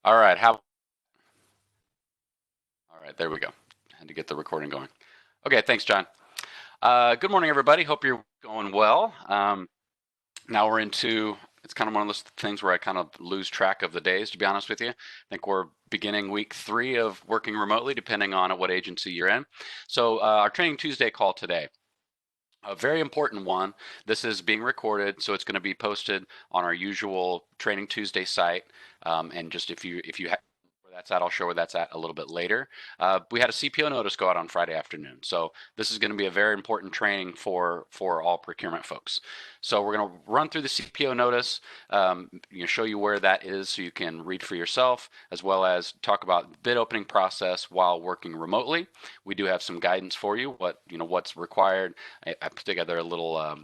All right, how? All right, there we go. Had to get the recording going. Okay, thanks, John. Good morning, everybody. Hope you're going well. Now we're into, it's kind of one of those things where I kind of lose track of the days, to be honest with you. I think we're beginning week 3 of working remotely, depending on what agency you're in. So our Training Tuesday call today. A very important one. This is being recorded, so it's going to be posted on our usual Training Tuesday site. And just if you have where that's at, I'll show where that's at a little bit later. We had a CPO notice go out on Friday afternoon, so this is going to be a very important training for all procurement folks. So we're going to run through the CPO notice, show you where that is, so you can read for yourself, as well as talk about the bid opening process while working remotely. We do have some guidance for you, what's required. I put together a little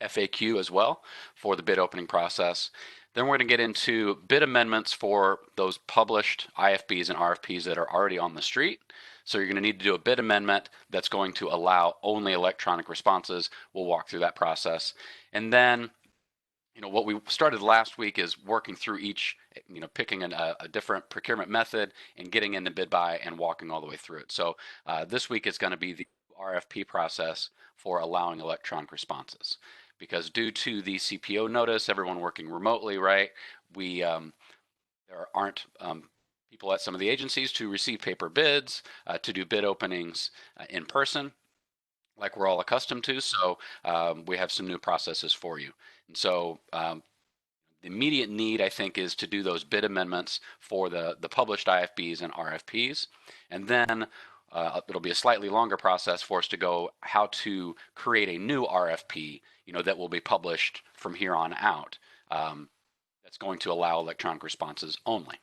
FAQ as well for the bid opening process. Then we're going to get into bid amendments for those published IFBs and RFPs that are already on the street. So you're going to need to do a bid amendment that's going to allow only electronic responses. We'll walk through that process. And then, what we started last week is working through each, picking a different procurement method and getting into bid buy and walking all the way through it. So this week is going to be the RFP process for allowing electronic responses. Because due to the CPO notice, everyone working remotely, right? There aren't people at some of the agencies to receive paper bids, to do bid openings in person, like we're all accustomed to. So we have some new processes for you. And so the immediate need, I think, is to do those bid amendments for the published IFBs and RFPs. And then it'll be a slightly longer process for us to go how to create a new RFP, that will be published from here on out. That's going to allow electronic responses only.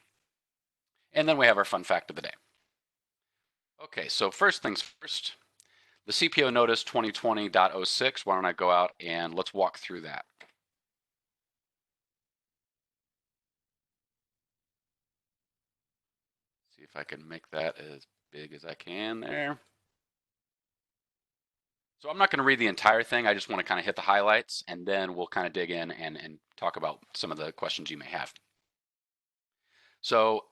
And then we have our fun fact of the day. Okay, so first things first, the CPO notice 2020.06. Why don't I go out and let's walk through that. See if I can make that as big as I can there. So I'm not going to read the entire thing. I just want to kind of hit the highlights, and then we'll kind of dig in and talk about some of the questions you may have. So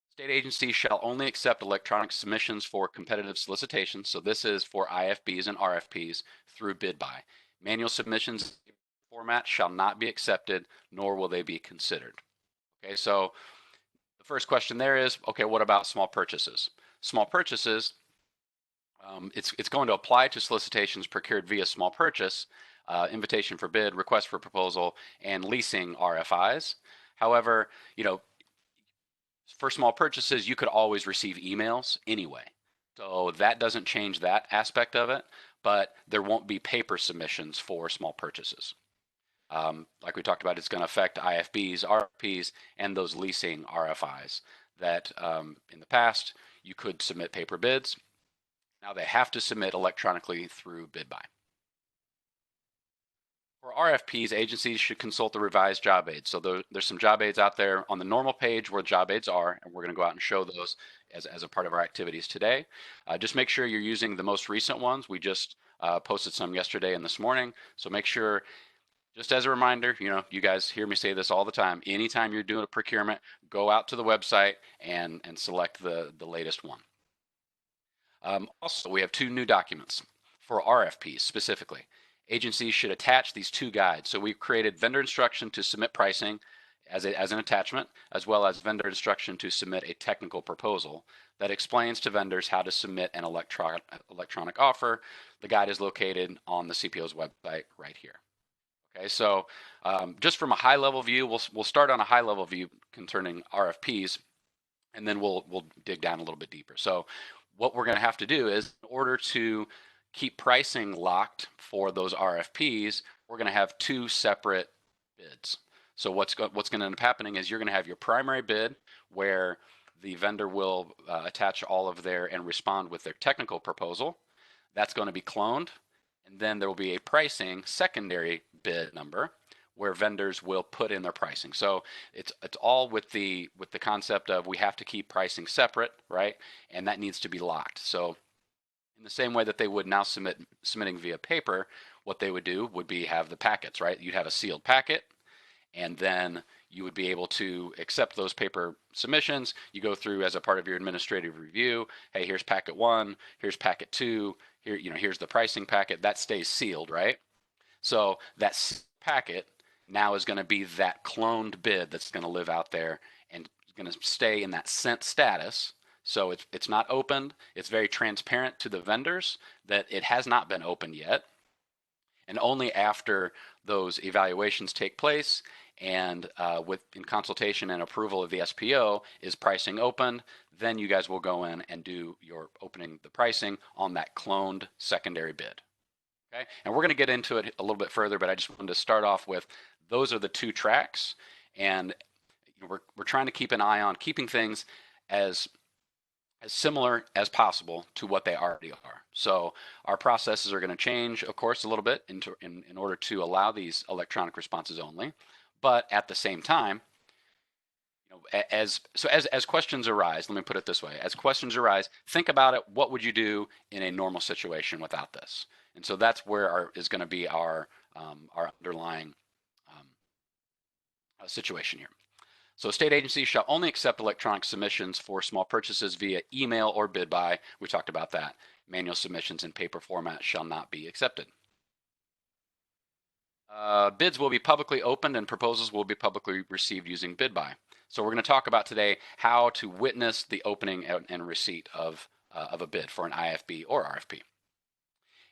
state agencies shall only accept electronic submissions for competitive solicitations. So this is for IFBs and RFPs through bid buy. Manual submissions format shall not be accepted, nor will they be considered. Okay, so the first question there is, okay, what about small purchases? Small purchases, it's going to apply to solicitations procured via small purchase, invitation for bid, request for proposal, and leasing RFIs. However, for small purchases, you could always receive emails anyway. So that doesn't change that aspect of it, but there won't be paper submissions for small purchases. Like we talked about, it's going to affect IFBs, RFPs, and those leasing RFIs that in the past you could submit paper bids. Now they have to submit electronically through bid buy. For RFPs, agencies should consult the revised job aids. So there's some job aids out there on the normal page where job aids are, and we're going to go out and show those as a part of our activities today. Just make sure you're using the most recent ones. We just posted some yesterday and this morning. So make sure, just as a reminder, you guys hear me say this all the time. Anytime you're doing a procurement, go out to the website and select the latest one. Also, we have 2 new documents for RFPs specifically. Agencies should attach these 2 guides. So we've created vendor instruction to submit pricing as an attachment, as well as vendor instruction to submit a technical proposal that explains to vendors how to submit an electronic offer. The guide is located on the CPO's website right here. Okay, so just from a high-level view, we'll start on a high-level view concerning RFPs, and then we'll dig down a little bit deeper. So what we're going to have to do is, in order to keep pricing locked for those RFPs, we're going to have 2 separate bids. So what's going to end up happening is you're going to have your primary bid where the vendor will attach all of their and respond with their technical proposal. That's going to be cloned, and then there will be a pricing secondary bid number where vendors will put in their pricing. So it's all with the concept of we have to keep pricing separate, right? And that needs to be locked. So in the same way that they would now submitting via paper, what they would do would be have the packets, right? You'd have a sealed packet, and then you would be able to accept those paper submissions. You go through as a part of your administrative review. Hey, here's packet 1, here's packet 2, here, here's the pricing packet. That stays sealed, right? So that packet now is going to be that cloned bid that's going to live out there and going to stay in that sent status. So it's not opened. It's very transparent to the vendors that it has not been opened yet. And only after those evaluations take place and in consultation and approval of the SPO is pricing opened, then you guys will go in and do your opening the pricing on that cloned secondary bid. Okay, and we're going to get into it a little bit further, but I just wanted to start off with those are the two tracks, and we're trying to keep an eye on keeping things as similar as possible to what they already are. So our processes are going to change, of course, a little bit in order to allow these electronic responses only, but at the same time, as questions arise, let me put it this way: as questions arise, think about it. What would you do in a normal situation without this? And so that's where is going to be our underlying situation here. So state agencies shall only accept electronic submissions for small purchases via email or bid by. We talked about that. Manual submissions in paper format shall not be accepted. Bids will be publicly opened and proposals will be publicly received using bid by. So we're going to talk about today how to witness the opening and receipt of a bid for an IFB or RFP.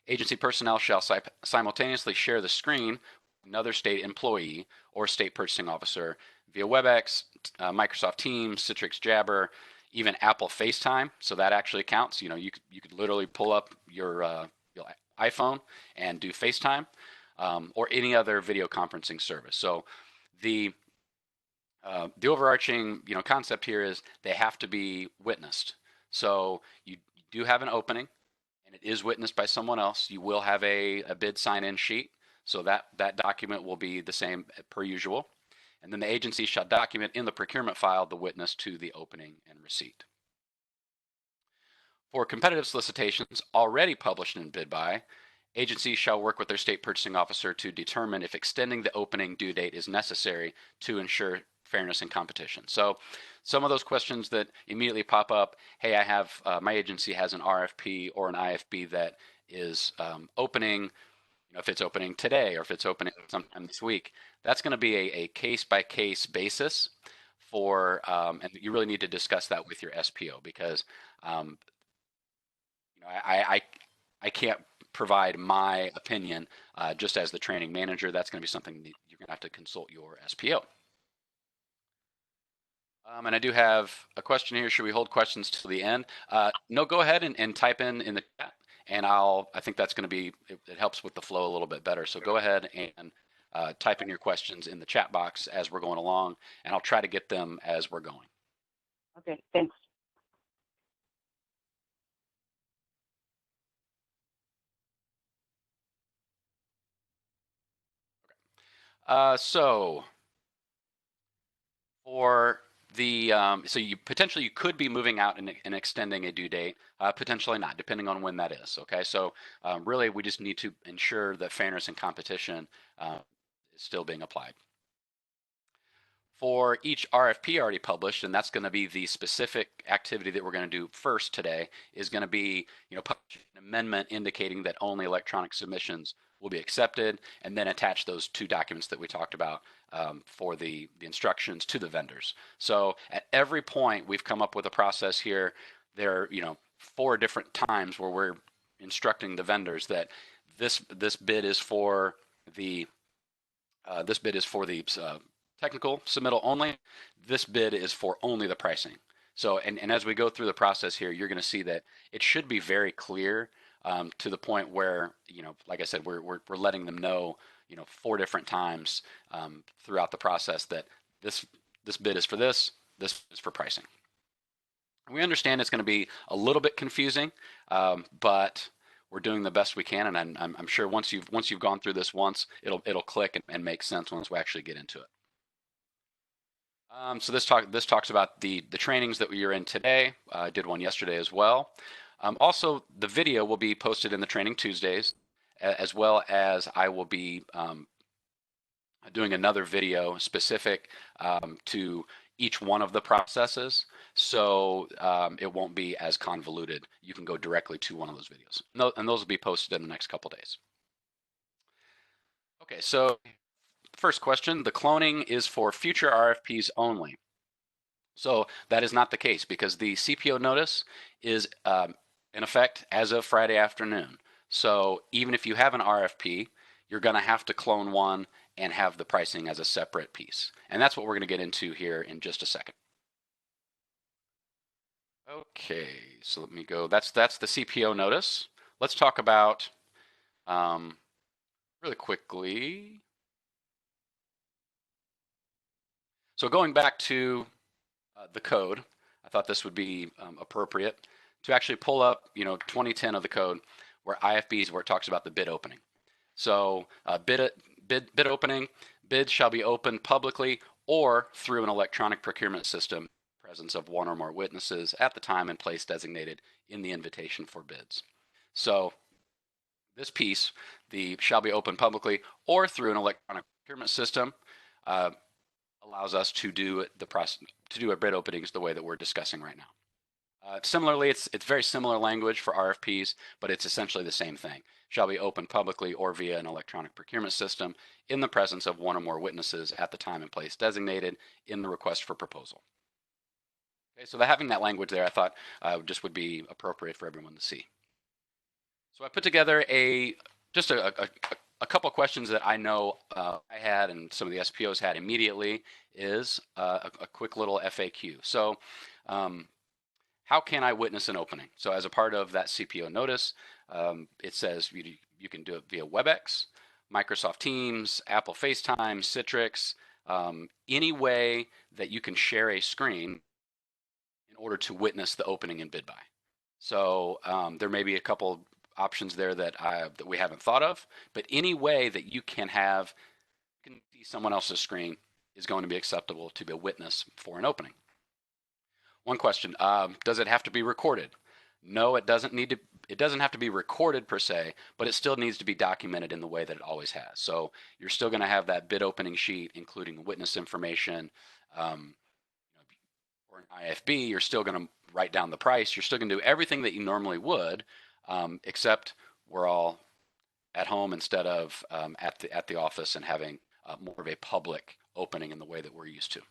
Agency personnel shall simultaneously share the screen with another state employee or state purchasing officer via WebEx, Microsoft Teams, Citrix Jabber, even Apple FaceTime. So that actually counts. You could literally pull up your iPhone and do FaceTime, or any other video conferencing service. So the overarching concept here is they have to be witnessed. So you do have an opening, and it is witnessed by someone else. You will have a bid sign-in sheet, so that document will be the same per usual. And then the agency shall document in the procurement file the witness to the opening and receipt. For competitive solicitations already published in bid by, agencies shall work with their state purchasing officer to determine if extending the opening due date is necessary to ensure fairness in competition. So some of those questions that immediately pop up, hey, I have, my agency has an RFP or an IFB that is opening, if it's opening today or if it's opening sometime this week, that's going to be a case-by-case basis for, and you really need to discuss that with your SPO because, I can't provide my opinion just as the training manager. That's going to be something that you're going to have to consult your SPO. And I do have a question here. Should we hold questions till the end? No, go ahead and type in the chat, and I think that's going to be, it helps with the flow a little bit better. So go ahead and type in your questions in the chat box as we're going along, and I'll try to get them as we're going. Okay, thanks. So for the so you could be moving out and extending a due date, potentially not, depending on when that is. Okay, so really we just need to ensure that fairness and competition is still being applied. For each RFP already published, and that's going to be the specific activity that we're going to do first today, is going to be publish an amendment indicating that only electronic submissions will be accepted, and then attach those two documents that we talked about for the instructions to the vendors. So at every point we've come up with a process here. There are 4 different times where we're instructing the vendors that this bid is for the technical submittal only. This bid is for only the pricing. So, and as we go through the process here, you're going to see that it should be very clear to the point where, like I said, we're letting them know, 4 different times throughout the process that this bid is for this is for pricing. We understand it's going to be a little bit confusing, but we're doing the best we can, and I'm sure once you've gone through this once, it'll click and make sense once we actually get into it. So this talks about the trainings that we are in today. I did one yesterday as well. Also, the video will be posted in the Training Tuesdays, as well as I will be doing another video specific to each one of the processes, so it won't be as convoluted. You can go directly to one of those videos, and those will be posted in the next couple days. Okay, so first question, the cloning is for future RFPs only. So that is not the case, because the CPO notice is in effect as of Friday afternoon. So even if you have an RFP, you're going to have to clone one and have the pricing as a separate piece. And that's what we're going to get into here in just a second. Okay, so let me go. That's the CPO notice. Let's talk about really quickly. So going back to the code, I thought this would be appropriate to actually pull up, 2010 of the code where IFBs, where it talks about the bid opening. So bid opening, bids shall be opened publicly or through an electronic procurement system, presence of one or more witnesses at the time and place designated in the invitation for bids. So this piece, the shall be opened publicly or through an electronic procurement system, allows us to do the process, to do a bid openings the way that we're discussing right now. Similarly, it's very similar language for RFPs, but it's essentially the same thing. Shall be opened publicly or via an electronic procurement system in the presence of one or more witnesses at the time and place designated in the request for proposal. Okay, so having that language there, I thought just would be appropriate for everyone to see. So I put together just a couple of questions that I know I had and some of the SPOs had immediately is a quick little FAQ. So how can I witness an opening? So as a part of that CPO notice, it says you can do it via WebEx, Microsoft Teams, Apple FaceTime, Citrix, any way that you can share a screen in order to witness the opening and bid buy. So there may be a couple options there that we haven't thought of, but any way that you can see someone else's screen is going to be acceptable to be a witness for an opening. One question, does it have to be recorded? No, it doesn't need to. It doesn't have to be recorded per se, but it still needs to be documented in the way that it always has. So you're still going to have that bid opening sheet, including witness information, or an IFB. You're still going to write down the price. You're still going to do everything that you normally would, except we're all at home instead of at the office and having more of a public opening in the way that we're used to.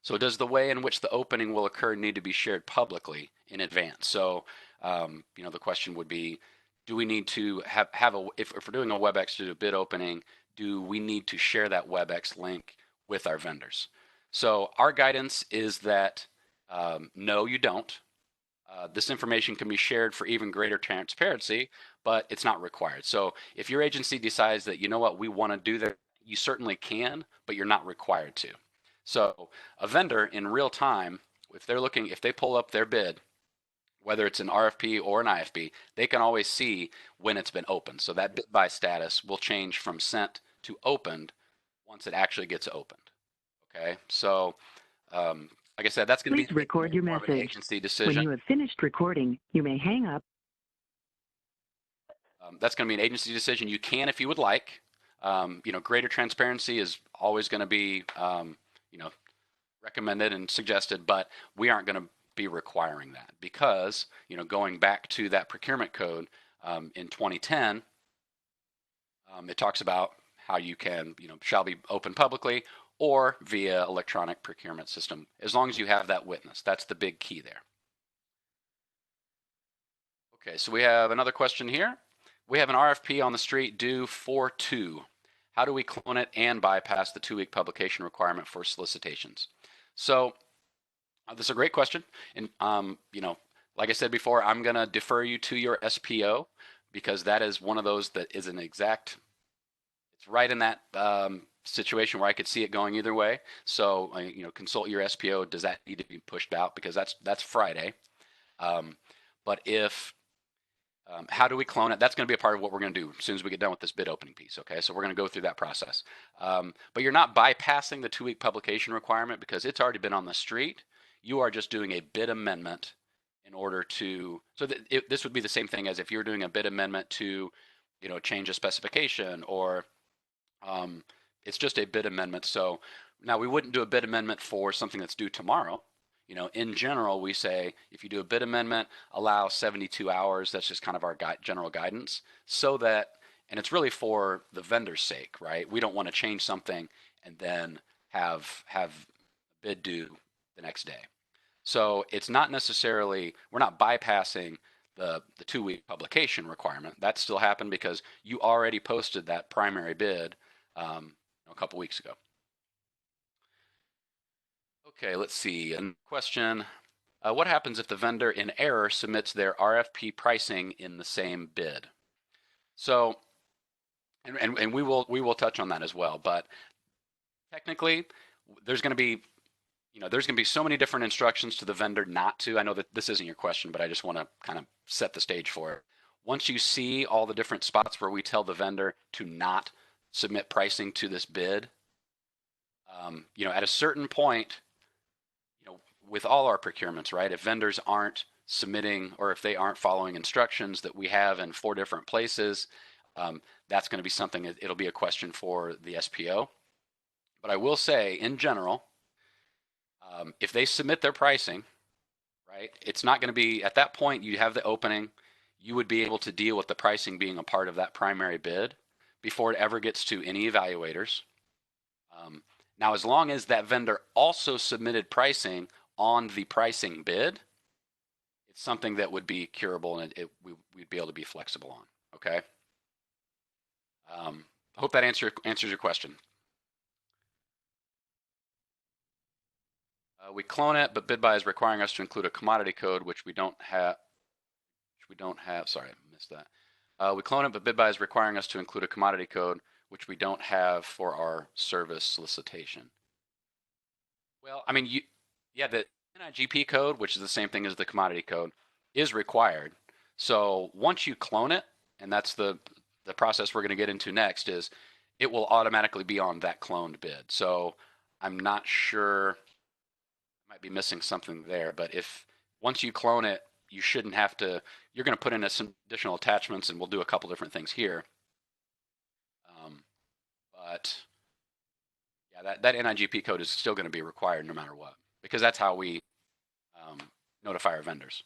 So does the way in which the opening will occur need to be shared publicly in advance? So, the question would be, do we need to if we're doing a WebEx to do a bid opening, do we need to share that WebEx link with our vendors? So our guidance is that no, you don't. This information can be shared for even greater transparency, but it's not required. So if your agency decides that, you know what, we want to do that, you certainly can, but you're not required to. So a vendor in real time, if they pull up their bid, whether it's an RFP or an IFB, they can always see when it's been opened. So that bid buy status will change from sent to opened once it actually gets opened. Okay, so like I said, that's going to be record your more of an message. agency decision. When you have finished recording, you may hang up. That's going to be an agency decision. You can if you would like. Greater transparency is always going to be recommended and suggested, but we aren't going to be requiring that because, going back to that procurement code in 2010, it talks about how you can, shall be open publicly or via electronic procurement system, as long as you have that witness. That's the big key there. Okay, so we have another question here. We have an RFP on the street due 4/2. How do we clone it and bypass the 2-week publication requirement for solicitations? So this is a great question. And, like I said before, I'm going to defer you to your SPO because that is one of those that is an exact, it's right in that situation where I could see it going either way. So, consult your SPO. Does that need to be pushed out? Because that's Friday. But if how do we clone it? That's going to be a part of what we're going to do as soon as we get done with this bid opening piece. Okay, so we're going to go through that process. But you're not bypassing the 2-week publication requirement because it's already been on the street. You are just doing a bid amendment in order to. So this would be the same thing as if you're doing a bid amendment to, change a specification or, it's just a bid amendment. So now we wouldn't do a bid amendment for something that's due tomorrow. In general, we say if you do a bid amendment, allow 72 hours. That's just kind of our general guidance, so that, and it's really for the vendor's sake, right? We don't want to change something and then have bid due the next day. So it's not necessarily, we're not bypassing the 2-week publication requirement. That still happened because you already posted that primary bid a couple weeks ago. Okay, let's see. A question. What happens if the vendor in error submits their RFP pricing in the same bid? So, and we will touch on that as well, but technically there's going to be so many different instructions to the vendor not to. I know that this isn't your question, but I just want to kind of set the stage for it. Once you see all the different spots where we tell the vendor to not submit pricing to this bid, at a certain point, with all our procurements, right? If vendors aren't submitting, or if they aren't following instructions that we have in 4 different places, that's going to be something, it'll be a question for the SPO. But I will say, in general, if they submit their pricing, right, it's not going to be, at that point, you have the opening, you would be able to deal with the pricing being a part of that primary bid before it ever gets to any evaluators. Now, as long as that vendor also submitted pricing on the pricing bid, it's something that would be curable, and we'd be able to be flexible on. Okay. I hope that answers your question. We clone it, but BidBuy is requiring us to include a commodity code, which we don't have. Sorry, I missed that. We clone it, but BidBuy is requiring us to include a commodity code, which we don't have for our service solicitation. Well, I mean, the NIGP code, which is the same thing as the commodity code, is required. So once you clone it, and that's the process we're going to get into next, is it will automatically be on that cloned bid. So I'm not sure, I might be missing something there, but if once you clone it, you shouldn't have to, you're going to put in some additional attachments, and we'll do a couple different things here. But yeah, that NIGP code is still going to be required no matter what, because that's how we notify our vendors.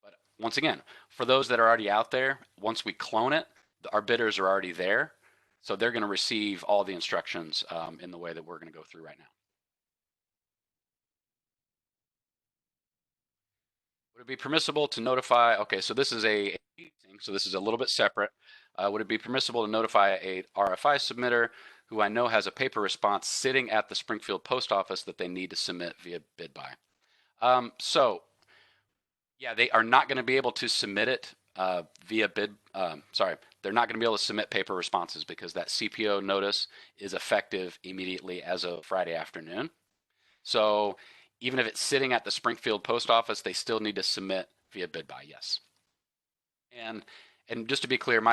But once again, for those that are already out there, once we clone it, our bidders are already there, so they're going to receive all the instructions in the way that we're going to go through right now. Would it be permissible to notify, okay, so this is this is a little bit separate. Would it be permissible to notify a RFI submitter who I know has a paper response sitting at the Springfield post office that they need to submit via BidBuy? So yeah, they are not going to be able to submit it via bid. They're not going to be able to submit paper responses because that CPO notice is effective immediately as of Friday afternoon. So even if it's sitting at the Springfield post office, they still need to submit via BidBuy, yes. And just to be clear,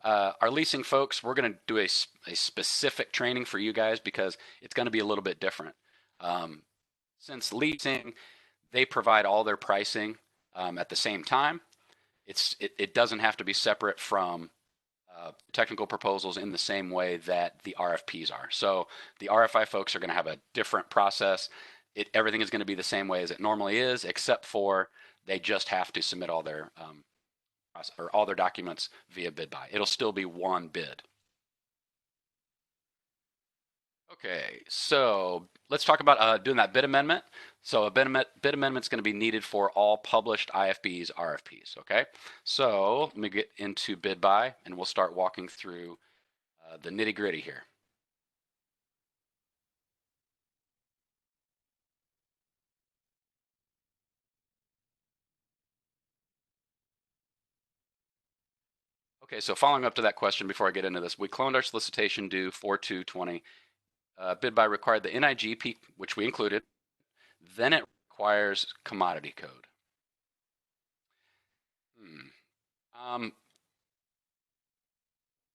our leasing folks, we're going to do a specific training for you guys because it's going to be a little bit different. Since leasing, they provide all their pricing at the same time. It doesn't have to be separate from technical proposals in the same way that the RFPs are. So the RFI folks are going to have a different process. Everything is going to be the same way as it normally is, except for they just have to submit all their documents via BidBuy. It'll still be one bid. Okay, so let's talk about doing that bid amendment. So a bid amendment is going to be needed for all published IFBs, RFPs. Okay, so let me get into BidBuy, and we'll start walking through the nitty gritty here. Okay, so following up to that question before I get into this, we cloned our solicitation due 4/2/20. BidBuy required the NIGP, which we included. Then it requires commodity code.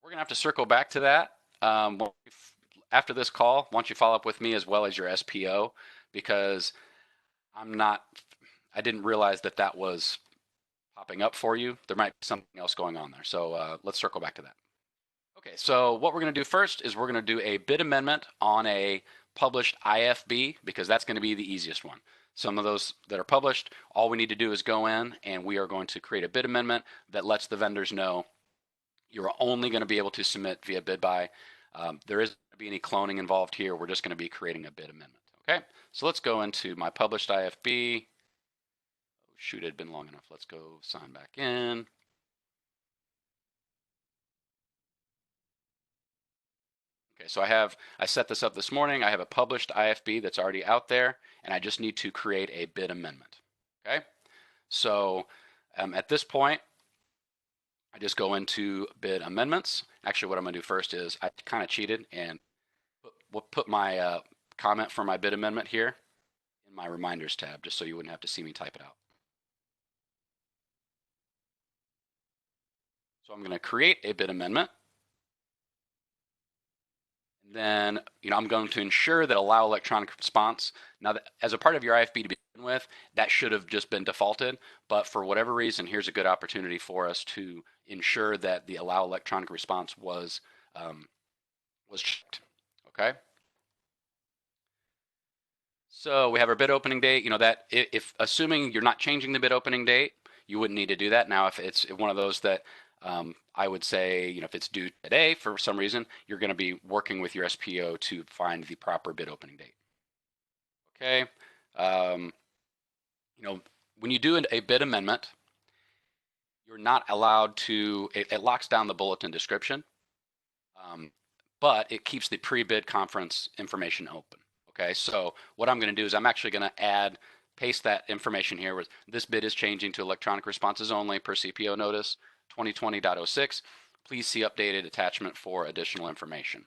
We're gonna have to circle back to that after this call. Why don't you follow up with me as well as your SPO, because I didn't realize that was popping up for you. There might be something else going on there. So let's circle back to that. Okay, so what we're going to do first is we're going to do a bid amendment on a published IFB because that's going to be the easiest one. Some of those that are published, all we need to do is go in and we are going to create a bid amendment that lets the vendors know you're only going to be able to submit via bid by. There isn't going to be any cloning involved here. We're just going to be creating a bid amendment. Okay, so let's go into my published IFB. Oh, shoot, it had been long enough. Let's go sign back in. Okay, so I set this up this morning. I have a published IFB that's already out there, and I just need to create a bid amendment. Okay, so at this point, I just go into bid amendments. Actually, what I'm going to do first is I kind of cheated and put my comment for my bid amendment here in my reminders tab, just so you wouldn't have to see me type it out. So I'm going to create a bid amendment. Then, I'm going to ensure that allow electronic response. Now, as a part of your IFB to begin with, that should have just been defaulted. But for whatever reason, here's a good opportunity for us to ensure that the allow electronic response was checked. Okay. So we have our bid opening date. That if assuming you're not changing the bid opening date, you wouldn't need to do that. Now, if it's one of those that I would say, if it's due today for some reason, you're going to be working with your SPO to find the proper bid opening date. Okay. When you do a bid amendment, you're not allowed to, it locks down the bulletin description, but it keeps the pre-bid conference information open. Okay, so what I'm going to do is I'm actually going to paste that information here with this bid is changing to electronic responses only per CPO notice 2020.06. Please see updated attachment for additional information.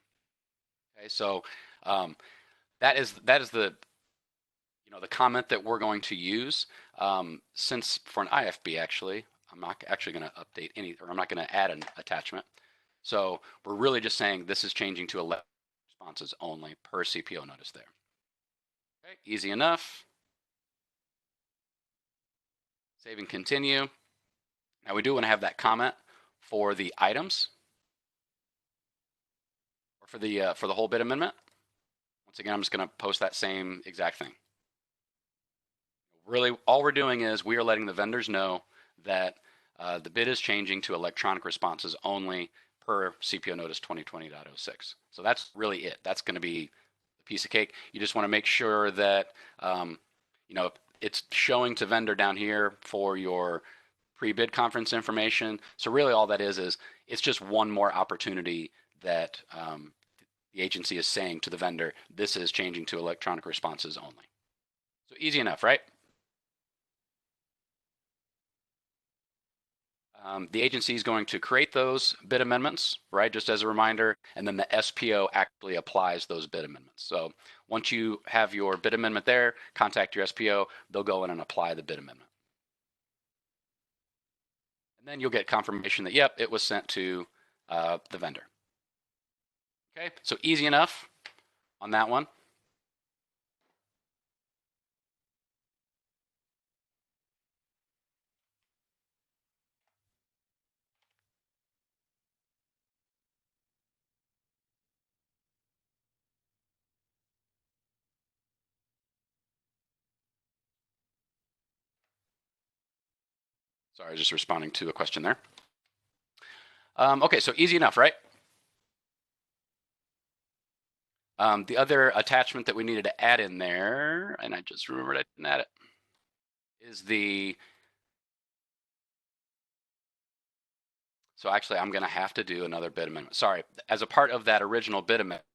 Okay, so that is the the comment that we're going to use. Since for an IFB, actually, I'm not actually going to update any, or I'm not going to add an attachment. So we're really just saying this is changing to electronic responses only per CPO notice there. Okay, easy enough. Save and continue. Now we do want to have that comment for the items, or for the whole bid amendment. Once again, I'm just going to post that same exact thing. Really, all we're doing is we are letting the vendors know that the bid is changing to electronic responses only per CPO notice 2020.06. So that's really it. That's going to be a piece of cake. You just want to make sure that it's showing to vendor down here for your pre-bid conference information. So really all that is it's just one more opportunity that the agency is saying to the vendor, this is changing to electronic responses only. So easy enough, right? The agency is going to create those bid amendments, right, just as a reminder, and then the SPO actually applies those bid amendments. So once you have your bid amendment there, contact your SPO, they'll go in and apply the bid amendment. And then you'll get confirmation that, yep, it was sent to the vendor. Okay, so easy enough on that one. Sorry, just responding to a question there. Okay, so easy enough, right? The other attachment that we needed to add in there, and I just remembered I didn't add it, is so actually I'm going to have to do another bid amendment. Sorry, as a part of that original bid amendment,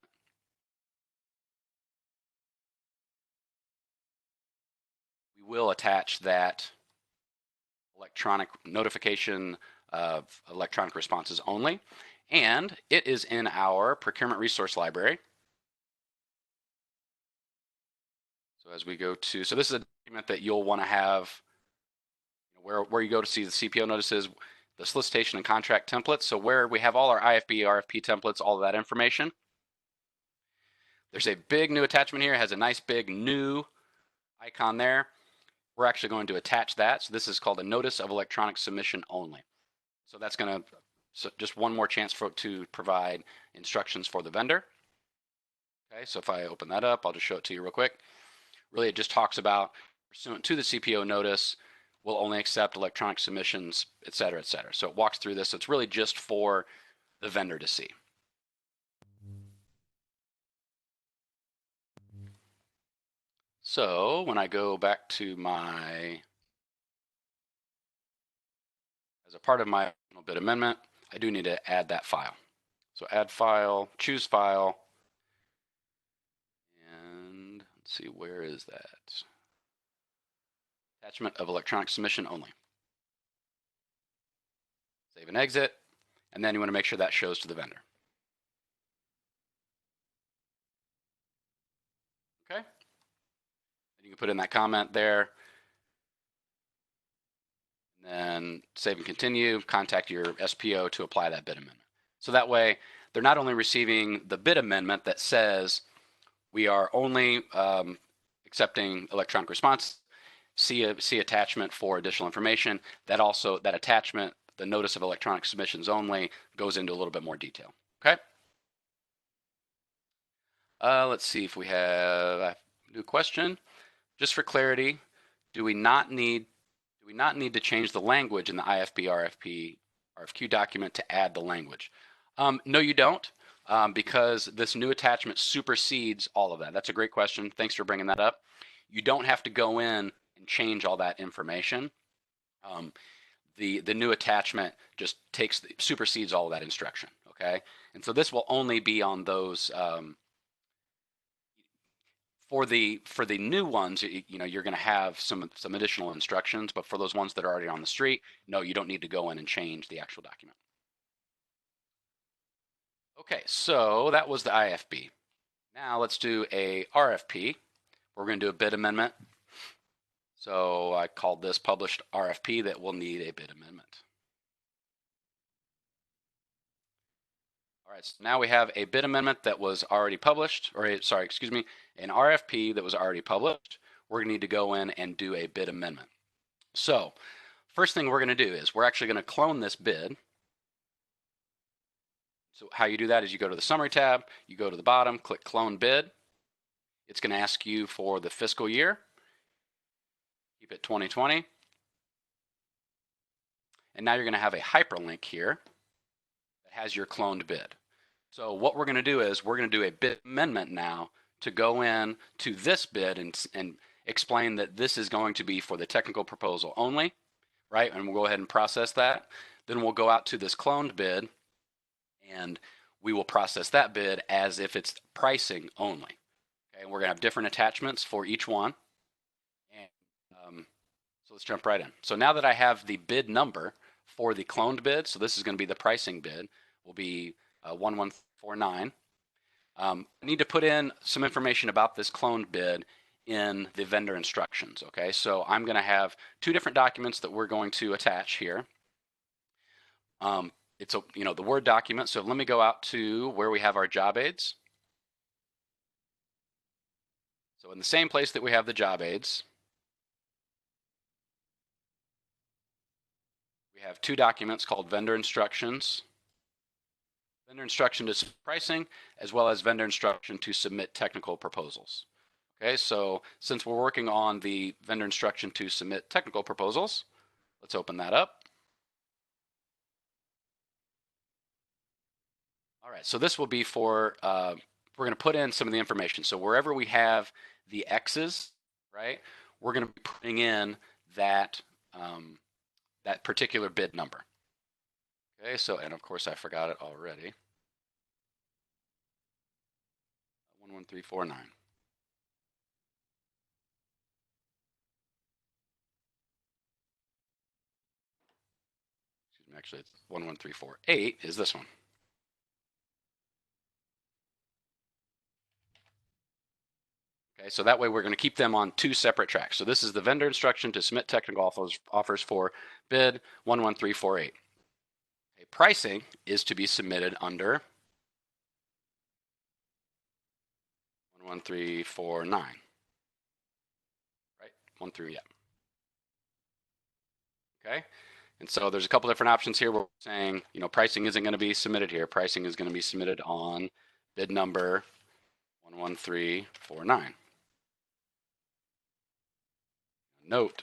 we will attach that electronic notification of electronic responses only, and it is in our procurement resource library. So as we go to, so this is a document that you'll want to have where you go to see the CPO notices, the solicitation and contract templates. So where we have all our IFB, RFP templates, all of that information. There's a big new attachment here. It has a nice big new icon there. We're actually going to attach that. So this is called a notice of electronic submission only. So that's going to So just one more chance to provide instructions for the vendor. Okay, so if I open that up, I'll just show it to you real quick. Really, it just talks about pursuant to the CPO notice, we'll only accept electronic submissions, et cetera, et cetera. So it walks through this. So it's really just for the vendor to see. So when I go back to my, as a part of my bid amendment, I do need to add that file. So add file, choose file, and let's see, where is that? Attachment of electronic submission only. Save and exit, and then you want to make sure that shows to the vendor. Okay? And you can put in that comment there, and then save and continue, contact your SPO to apply that bid amendment. So that way, they're not only receiving the bid amendment that says we are only accepting electronic response, see attachment for additional information. That also, that attachment, the notice of electronic submissions only, goes into a little bit more detail. Okay. Let's see if we have a new question. Just for clarity, do we not need to change the language in the IFB RFQ document to add the language? No, you don't, because this new attachment supersedes all of that. That's a great question. Thanks for bringing that up. You don't have to go in and change all that information. The new attachment just supersedes all of that instruction. Okay, and so this will only be on those. For the new ones, you're going to have some additional instructions, but for those ones that are already on the street, no, you don't need to go in and change the actual document. Okay, so that was the IFB. Now let's do a RFP. We're going to do a bid amendment. So I called this published RFP that will need a bid amendment. All right, so now we have a bid amendment that was already published, or sorry, excuse me, an RFP that was already published. We're going to need to go in and do a bid amendment. So first thing we're going to do is we're actually going to clone this bid. So how you do that is you go to the summary tab, you go to the bottom, click clone bid. It's going to ask you for the fiscal year. Keep it 2020. And now you're going to have a hyperlink here that has your cloned bid. So what we're going to do is we're going to do a bid amendment now to go in to this bid and explain that this is going to be for the technical proposal only, right? And we'll go ahead and process that. Then we'll go out to this cloned bid and we will process that bid as if it's pricing only. Okay, and we're going to have different attachments for each one. And so let's jump right in. So now that I have the bid number for the cloned bid, so this is going to be the pricing bid, will be 1149. I need to put in some information about this cloned bid in the vendor instructions. Okay, so I'm going to have two different documents that we're going to attach here. It's the Word document. So let me go out to where we have our job aids. So in the same place that we have the job aids, we have two documents called vendor instructions. Vendor instruction to submit pricing, as well as vendor instruction to submit technical proposals. Okay, so since we're working on the vendor instruction to submit technical proposals, let's open that up. All right, so this will be for, we're going to put in some of the information. So wherever we have the X's, right, we're going to be putting in that, that particular bid number. Okay, so, and of course I forgot it already. 11349. Excuse me, actually it's 11348 is this one. Okay, so that way we're going to keep them on two separate tracks. So this is the vendor instruction to submit technical offers for bid 11348. Okay, pricing is to be submitted under 11349. Right? 13, yeah. Okay. And so there's a couple different options here. We're saying, pricing isn't going to be submitted here. Pricing is going to be submitted on bid number 11349. Note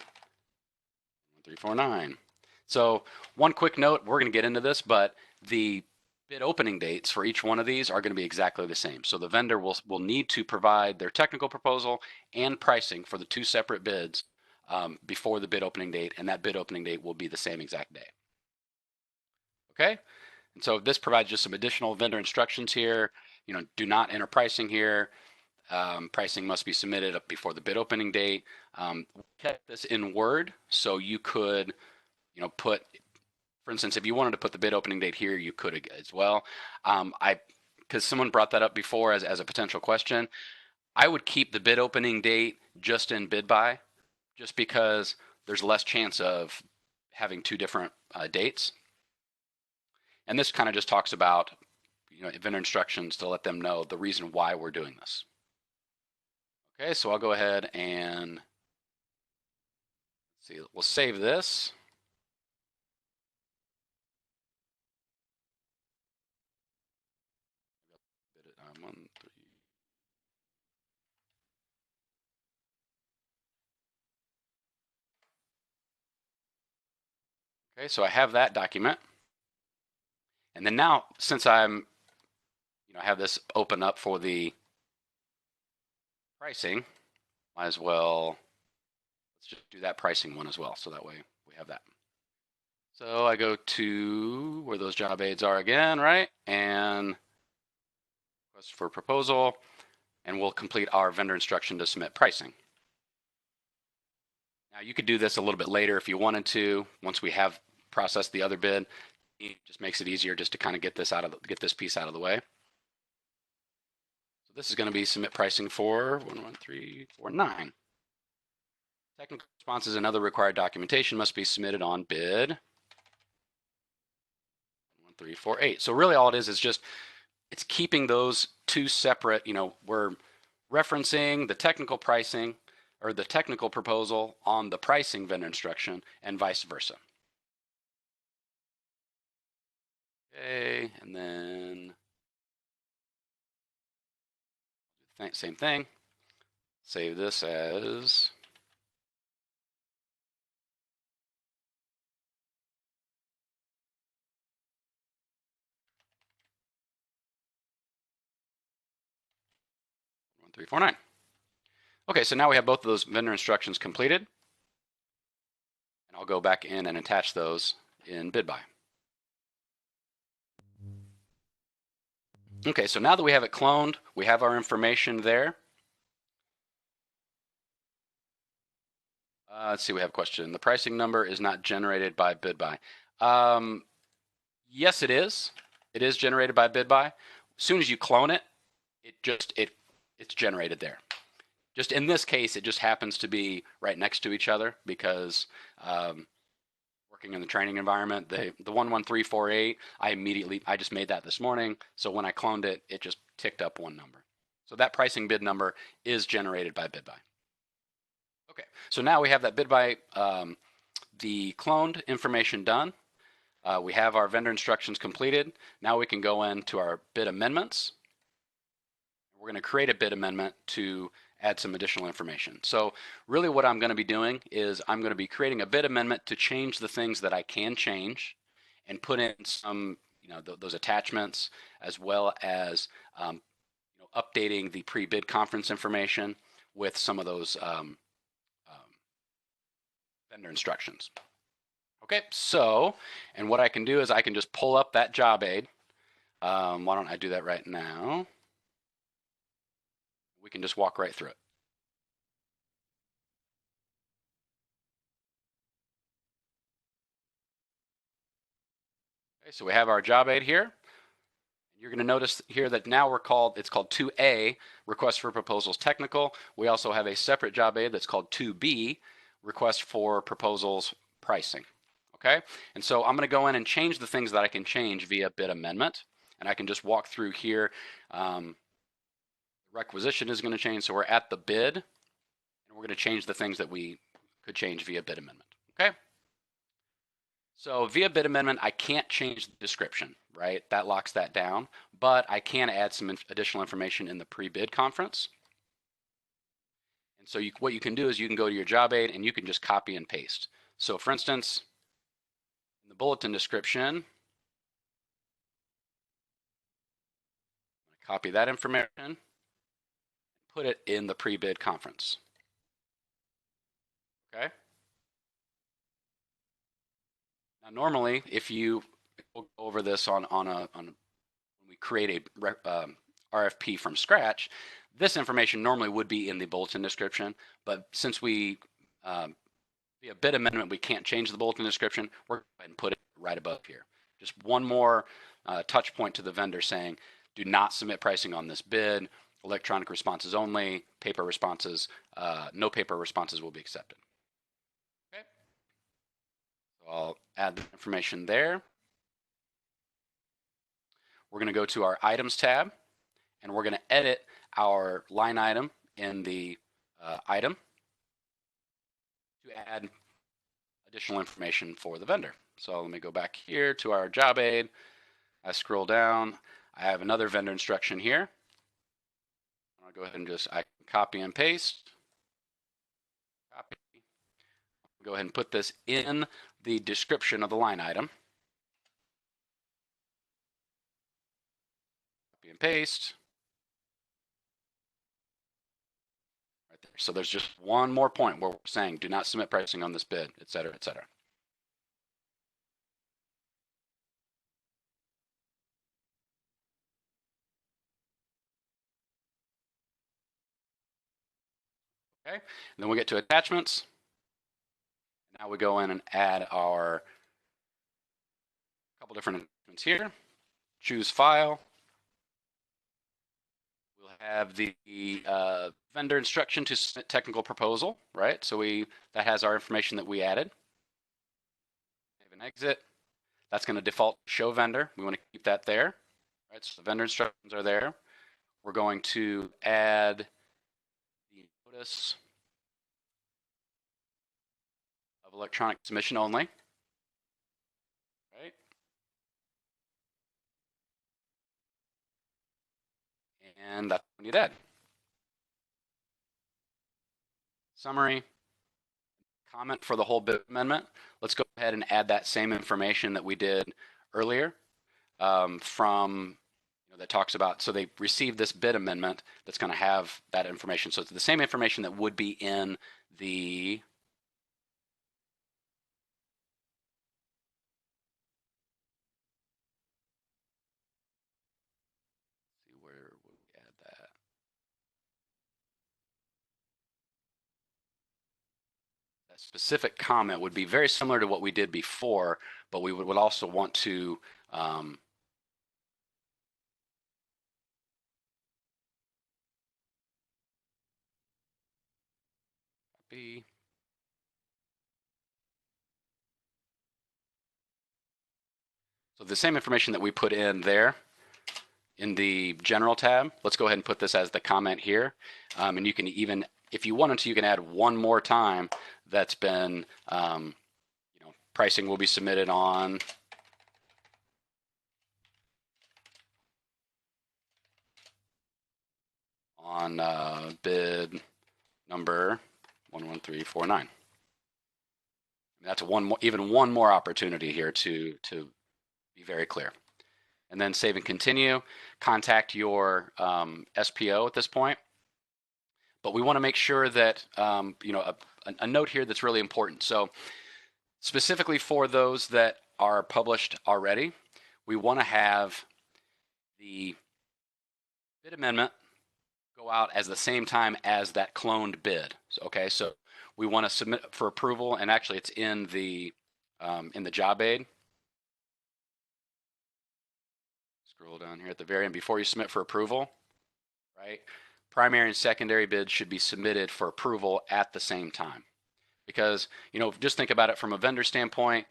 11349. So one quick note, we're going to get into this, but the bid opening dates for each one of these are going to be exactly the same. So the vendor will need to provide their technical proposal and pricing for the two separate bids before the bid opening date, and that bid opening date will be the same exact day. Okay, and so this provides just some additional vendor instructions here. Do not enter pricing here. Pricing must be submitted up before the bid opening date. We kept this in Word, so you could, put, for instance, if you wanted to put the bid opening date here, you could as well. Because someone brought that up before as a potential question, I would keep the bid opening date just in bid by, just because there's less chance of having two different dates. And this kind of just talks about, vendor instructions to let them know the reason why we're doing this. Okay, so I'll go ahead and see. We'll save this. Okay, so I have that document. And then now, since I'm, have this open up for the pricing, might as well, let's just do that pricing one as well. So that way we have that. So I go to where those job aids are again, right? And request for proposal, and we'll complete our vendor instruction to submit pricing. Now you could do this a little bit later if you wanted to. Once we have processed the other bid, it just makes it easier just to kind of get this piece out of the way. So this is going to be submit pricing for 11349. Technical responses and other required documentation must be submitted on bid 11348. So really all it is just, it's keeping those two separate, we're referencing the technical pricing or the technical proposal on the pricing vendor instruction and vice versa. Okay, and then same thing. Save this as one 349. Okay, so now we have both of those vendor instructions completed. And I'll go back in and attach those in BidBuy. Okay, so now that we have it cloned, we have our information there. Let's see, we have a question. The pricing number is not generated by BidBuy. Yes, it is. It is generated by BidBuy. As soon as you clone it, it's generated there. Just in this case, it just happens to be right next to each other because working in the training environment, the 11348, I just made that this morning. So when I cloned it, it just ticked up one number. So that pricing bid number is generated by BidBuy. Okay, so now we have that BidBuy, the cloned information done. We have our vendor instructions completed. Now we can go into our bid amendments. We're going to create a bid amendment to add some additional information. So really what I'm going to be doing is I'm going to be creating a bid amendment to change the things that I can change and put in some, those attachments, as well as updating the pre-bid conference information with some of those vendor instructions. Okay, so, and what I can do is I can just pull up that job aid. Why don't I do that right now? We can just walk right through it. Okay, so we have our job aid here. You're going to notice here that now it's called 2A, Request for Proposals Technical. We also have a separate job aid that's called 2B, Request for Proposals Pricing. Okay, and so I'm going to go in and change the things that I can change via bid amendment, and I can just walk through here. Requisition is going to change, so we're at the bid, and we're going to change the things that we could change via bid amendment. Okay. So via bid amendment, I can't change the description, right? That locks that down, but I can add some additional information in the pre-bid conference. And so what you can do is you can go to your job aid and you can just copy and paste. So for instance, in the bulletin description, copy that information, put it in the pre-bid conference. Okay. Now, normally, if you we'll go over this on when we create a RFP from scratch, this information normally would be in the bulletin description. But since we via bid amendment, we can't change the bulletin description, we're going to go ahead and put it right above here. Just one more touch point to the vendor saying, do not submit pricing on this bid. Electronic responses only. Paper responses, no paper responses will be accepted. Okay. So I'll add the information there. We're going to go to our items tab, and we're going to edit our line item in the item to add additional information for the vendor. So let me go back here to our job aid. I scroll down. I have another vendor instruction here. I'll go ahead and I can copy and paste. Copy. Go ahead and put this in the description of the line item. Copy and paste. Right there. So there's just one more point where we're saying do not submit pricing on this bid, et cetera, et cetera. Okay, and then we get to attachments. Now we go in and add our couple different attachments here. Choose file. We'll have the vendor instruction to submit technical proposal, right? So that has our information that we added. Save and exit. That's going to default show vendor. We want to keep that there, right? So the vendor instructions are there. We're going to add the notice of electronic submission only, right? And that's what we need to add. Summary, comment for the whole bid amendment. Let's go ahead and add that same information that we did earlier from that talks about, so they received this bid amendment that's going to have that information. So it's the same information that would be in the where would we add that? That specific comment would be very similar to what we did before, but we would also want to copy. So the same information that we put in there in the general tab, let's go ahead and put this as the comment here. And you can even, if you wanted to, you can add one more time that's been, pricing will be submitted on bid number 11349. That's even one more opportunity here to be very clear. And then save and continue. Contact your SPO at this point. But we want to make sure that a note here that's really important. So specifically for those that are published already, we want to have the bid amendment go out as the same time as that cloned bid. Okay, so we want to submit for approval, and actually it's in the job aid. Scroll down here at the very end before you submit for approval, right? Primary and secondary bids should be submitted for approval at the same time. Because, just think about it from a vendor standpoint.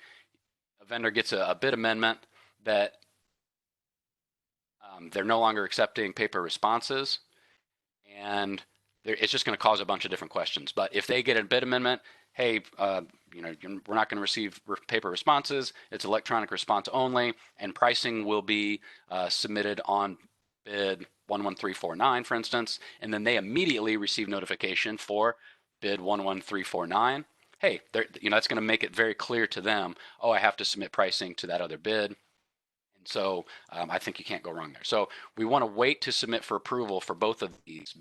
A vendor gets a bid amendment that they're no longer accepting paper responses, and it's just going to cause a bunch of different questions. But if they get a bid amendment, hey, we're not going to receive paper responses. It's electronic response only, and pricing will be submitted on bid 11349, for instance, and then they immediately receive notification for bid 11349. Hey, that's going to make it very clear to them, oh, I have to submit pricing to that other bid. And so I think you can't go wrong there. So we want to wait to submit for approval for both of these,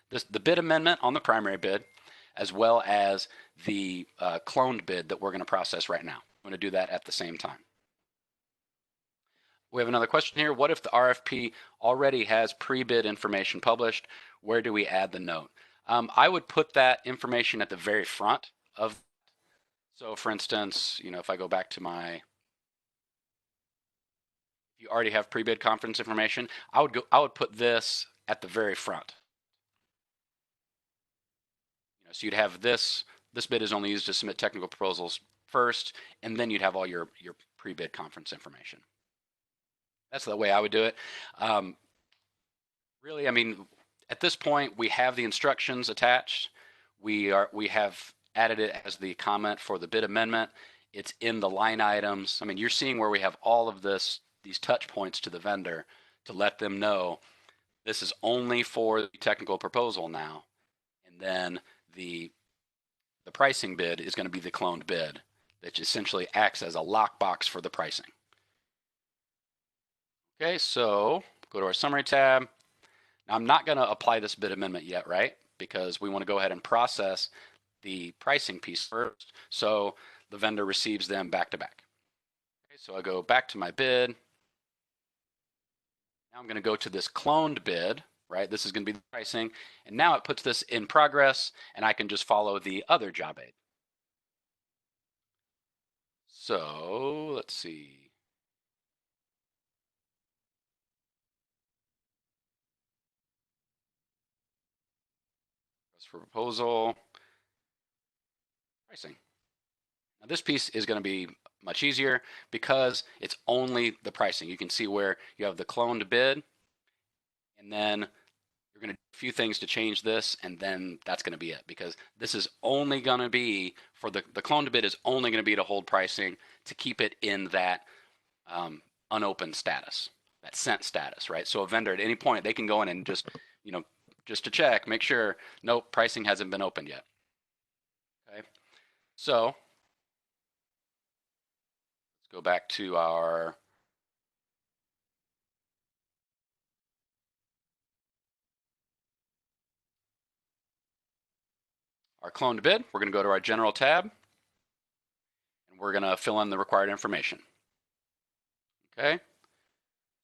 the bid amendment on the primary bid, as well as the cloned bid that we're going to process right now. I'm going to do that at the same time. We have another question here. What if the RFP already has pre-bid information published? Where do we add the note? I would put that information at the very front of. So for instance, if I go back to if you already have pre-bid conference information, I would put this at the very front. So you'd have this bid is only used to submit technical proposals first, and then you'd have all your pre-bid conference information. That's the way I would do it. Really, at this point, we have the instructions attached. We have added it as the comment for the bid amendment. It's in the line items. You're seeing where we have all of these touch points to the vendor to let them know this is only for the technical proposal now, and then the pricing bid is going to be the cloned bid that essentially acts as a lockbox for the pricing. Okay, so go to our summary tab. Now I'm not going to apply this bid amendment yet, right? Because we want to go ahead and process the pricing piece first, so the vendor receives them back to back. Okay, so I go back to my bid. Now I'm going to go to this cloned bid, right? This is going to be the pricing, and now it puts this in progress, and I can just follow the other job aid. So let's see. For proposal, pricing. Now this piece is going to be much easier because it's only the pricing. You can see where you have the cloned bid, and then you're going to do a few things to change this, and then that's going to be it, because this is only going to be for the cloned bid is only going to be to hold pricing to keep it in that unopened status, that sent status, right? So a vendor at any point, they can go in and just to check, make sure, nope, pricing hasn't been opened yet. Okay, so let's go back to our cloned bid. We're going to go to our general tab, and we're going to fill in the required information. Okay,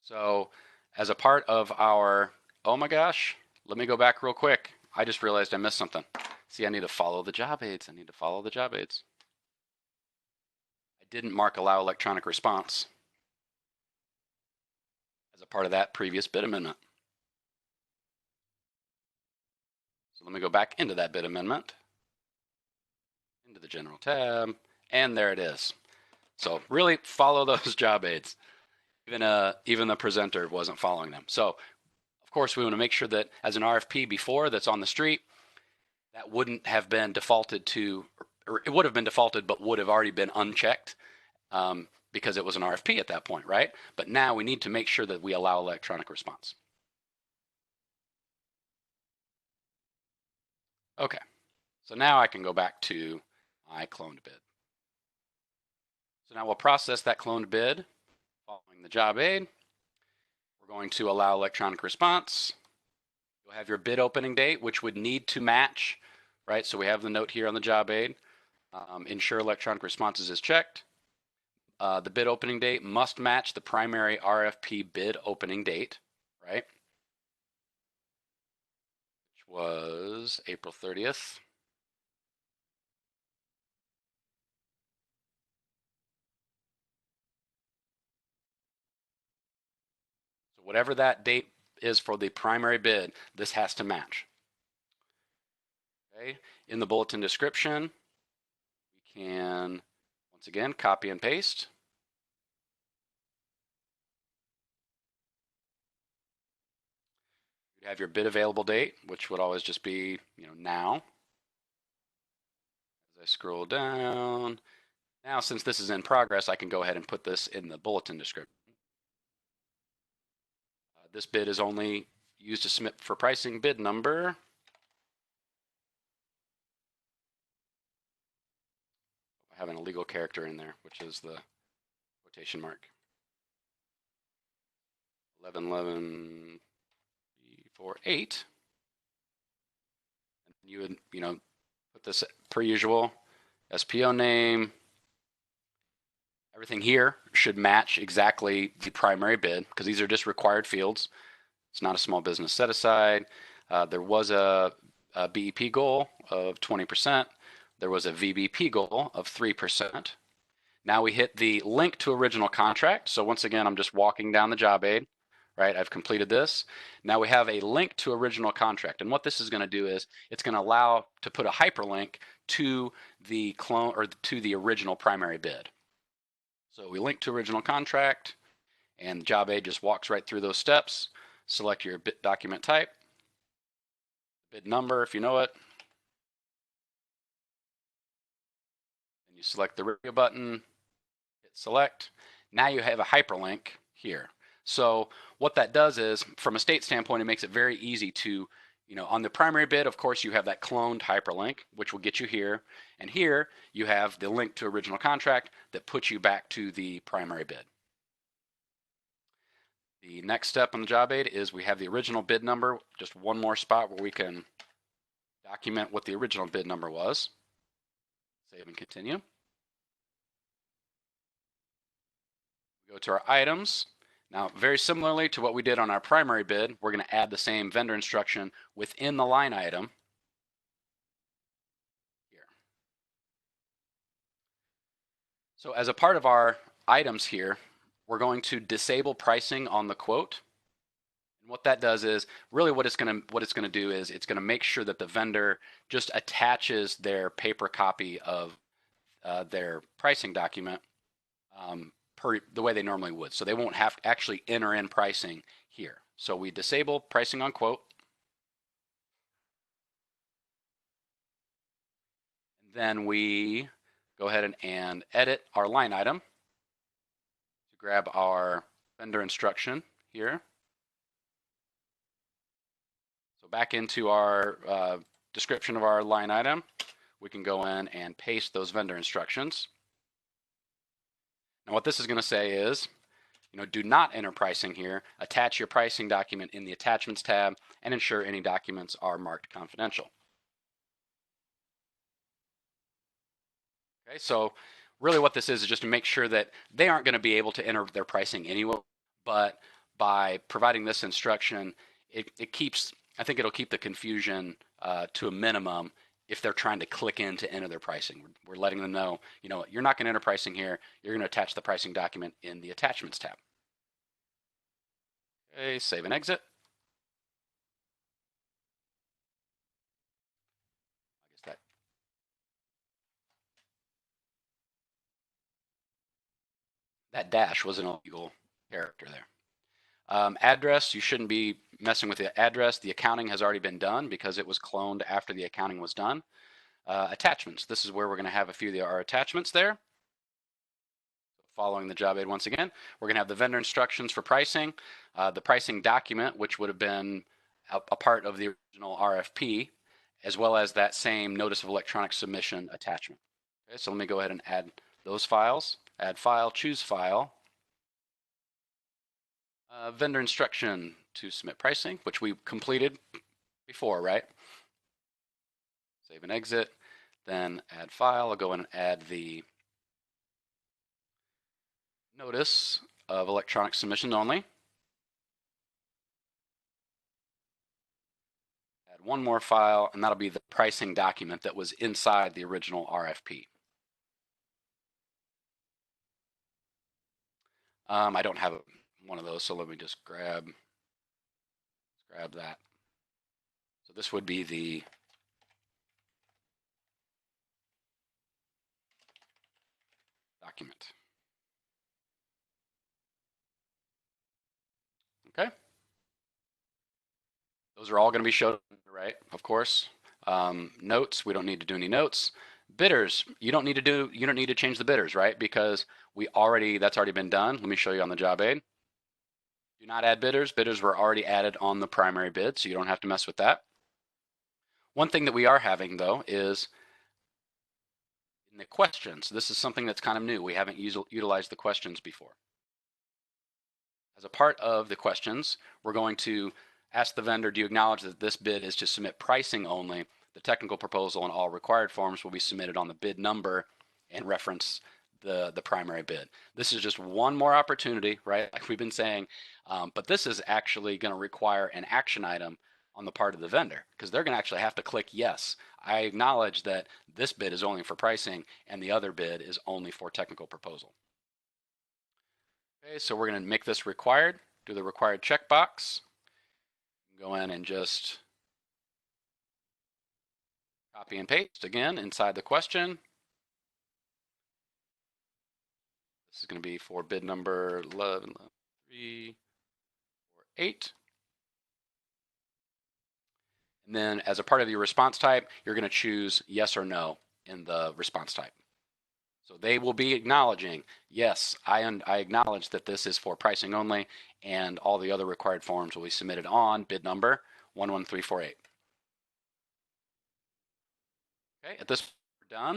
so as a part of our, oh my gosh, let me go back real quick. I just realized I missed something. See, I need to follow the job aids. I didn't mark allow electronic response as a part of that previous bid amendment. So let me go back into that bid amendment, into the general tab, and there it is. So really follow those job aids. Even the presenter wasn't following them. So of course we want to make sure that as an RFP before that's on the street, that wouldn't have been defaulted to, or it would have been defaulted, but would have already been unchecked because it was an RFP at that point, right? But now we need to make sure that we allow electronic response. Okay, so now I can go back to my cloned bid. So now we'll process that cloned bid following the job aid. We're going to allow electronic response. You'll have your bid opening date, which would need to match, right? So we have the note here on the job aid. Ensure electronic responses is checked. The bid opening date must match the primary RFP bid opening date, right? Which was April 30th. So whatever that date is for the primary bid, this has to match. Okay. In the bulletin description, we can, once again, copy and paste. You have your bid available date, which would always just be, now, I scroll down, now since this is in progress, I can go ahead and put this in the bulletin description. This bid is only used to submit for pricing bid number. Having a legal character in there, which is the quotation mark. 111148. And you would, put this per usual, SPO name. Everything here should match exactly the primary bid because these are just required fields. It's not a small business set aside. There was a BEP goal of 20%. There was a VBP goal of 3%. Now we hit the link to original contract. So once again, I'm just walking down the job aid, right? I've completed this. Now we have a link to original contract. And what this is going to do is it's going to allow to put a hyperlink to the clone or to the original primary bid. So we link to original contract and the job aid just walks right through those steps. Select your bid document type, bid number if you know it. And you select the radio button, hit select. Now you have a hyperlink here. So what that does is, from a state standpoint, it makes it very easy to, on the primary bid, of course, you have that cloned hyperlink, which will get you here. And here you have the link to original contract that puts you back to the primary bid. The next step on the job aid is we have the original bid number, just one more spot where we can document what the original bid number was. Save and continue. We go to our items. Now, very similarly to what we did on our primary bid, we're going to add the same vendor instruction within the line item here. So as a part of our items here, we're going to disable pricing on the quote. And what that does is really what it's going to do is it's going to make sure that the vendor just attaches their paper copy of their pricing document per the way they normally would. So they won't have to actually enter in pricing here. So we disable pricing on quote. And then we go ahead and edit our line item. To grab our vendor instruction here. So back into our description of our line item, we can go in and paste those vendor instructions. Now what this is going to say is, do not enter pricing here. Attach your pricing document in the attachments tab and ensure any documents are marked confidential. Okay, so really what this is just to make sure that they aren't going to be able to enter their pricing anyway, but by providing this instruction, it keeps, I think it'll keep the confusion to a minimum if they're trying to click in to enter their pricing. We're letting them know, you're not going to enter pricing here. You're going to attach the pricing document in the attachments tab. Okay, save and exit. I guess that dash was an illegal character there. Address, you shouldn't be messing with the address. The accounting has already been done because it was cloned after the accounting was done. Attachments, this is where we're going to have a few of our attachments there. Following the job aid once again, we're going to have the vendor instructions for pricing, the pricing document, which would have been a part of the original RFP, as well as that same notice of electronic submission attachment. Okay, so let me go ahead and add those files. Add file, choose file. Vendor instruction to submit pricing, which we completed before, right? Save and exit, then add file. I'll go in and add the notice of electronic submission only. Add one more file, and that'll be the pricing document that was inside the original RFP. I don't have one of those, so let me just grab that. So this would be the document. Okay. Those are all going to be shown, right? Of course. Notes, we don't need to do any notes. Bidders, you don't need to change the bidders, right? Because that's already been done. Let me show you on the job aid. Do not add bidders. Bidders were already added on the primary bid, so you don't have to mess with that. One thing that we are having though is in the questions. This is something that's kind of new. We haven't utilized the questions before. As a part of the questions, we're going to ask the vendor, do you acknowledge that this bid is to submit pricing only? The technical proposal and all required forms will be submitted on the bid number and reference the primary bid. This is just one more opportunity, right? Like we've been saying, but this is actually going to require an action item on the part of the vendor because they're going to actually have to click yes. I acknowledge that this bid is only for pricing and the other bid is only for technical proposal. Okay, so we're going to make this required, do the required checkbox, go in and just copy and paste again inside the question. This is going to be for bid number 11348. And then as a part of your response type, you're going to choose yes or no in the response type. So they will be acknowledging, yes, I acknowledge that this is for pricing only, and all the other required forms will be submitted on bid number 11348. Okay, at this point, we're done.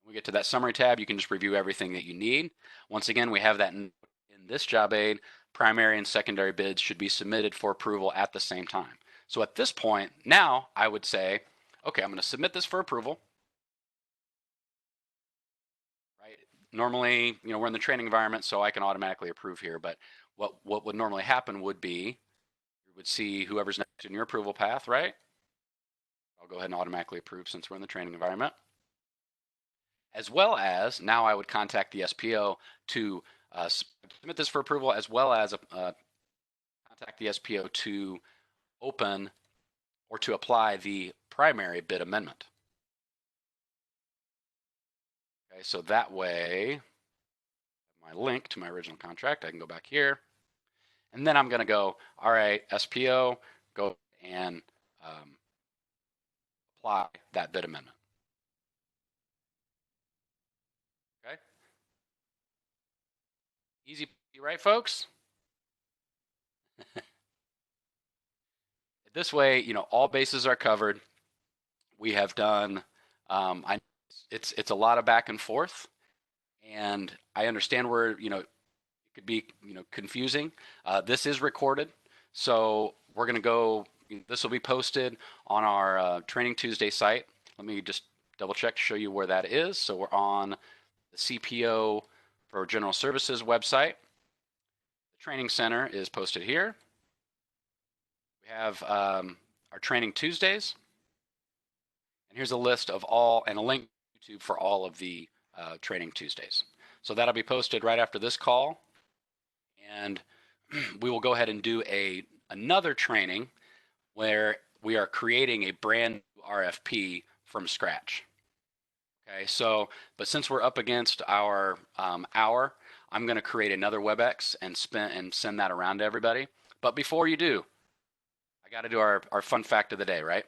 When we get to that summary tab, you can just review everything that you need. Once again, we have that in this job aid. Primary and secondary bids should be submitted for approval at the same time. So at this point, now I would say, okay, I'm going to submit this for approval. Right? Normally, we're in the training environment, so I can automatically approve here. But what would normally happen would be you would see whoever's next in your approval path, right? I'll go ahead and automatically approve since we're in the training environment. As well as now I would contact the SPO to submit this for approval, as well as contact the SPO to open or to apply the primary bid amendment. Okay, so that way, my link to my original contract, I can go back here, and then I'm going to go, all right, SPO, go and apply that bid amendment. Okay. Easy, right, folks? This way, all bases are covered. We have done, it's a lot of back and forth, and I understand where, it could be, confusing. This is recorded, so we're going to go, this will be posted on our Training Tuesday site. Let me just double check to show you where that is. So we're on the CPO for General Services website. The Training Center is posted here. We have our Training Tuesdays. And here's a list of and a link to YouTube for all of the Training Tuesdays. So that'll be posted right after this call. And we will go ahead and do another training where we are creating a brand new RFP from scratch. Okay, so, but since we're up against our hour, I'm going to create another WebEx and send that around to everybody. But before you do, I got to do our fun fact of the day, right?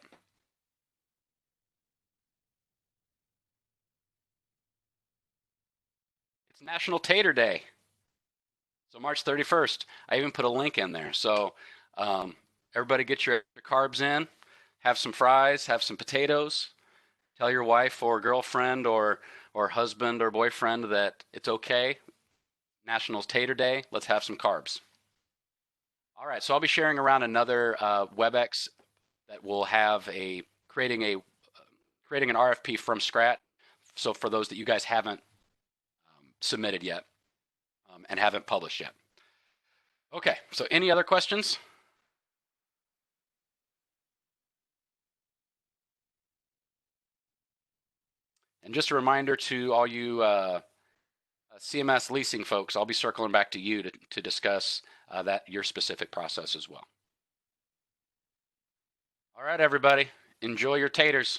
It's National Tater Day. So March 31st, I even put a link in there. So everybody get your carbs in, have some fries, have some potatoes. Tell your wife or girlfriend or husband or boyfriend that it's okay. National Tater Day. Let's have some carbs. All right, so I'll be sharing around another WebEx that will have creating an RFP from scratch. So for those that you guys haven't submitted yet and haven't published yet. Okay, so any other questions? And just a reminder to all you CMS leasing folks, I'll be circling back to you to discuss your specific process as well. All right, everybody, enjoy your taters.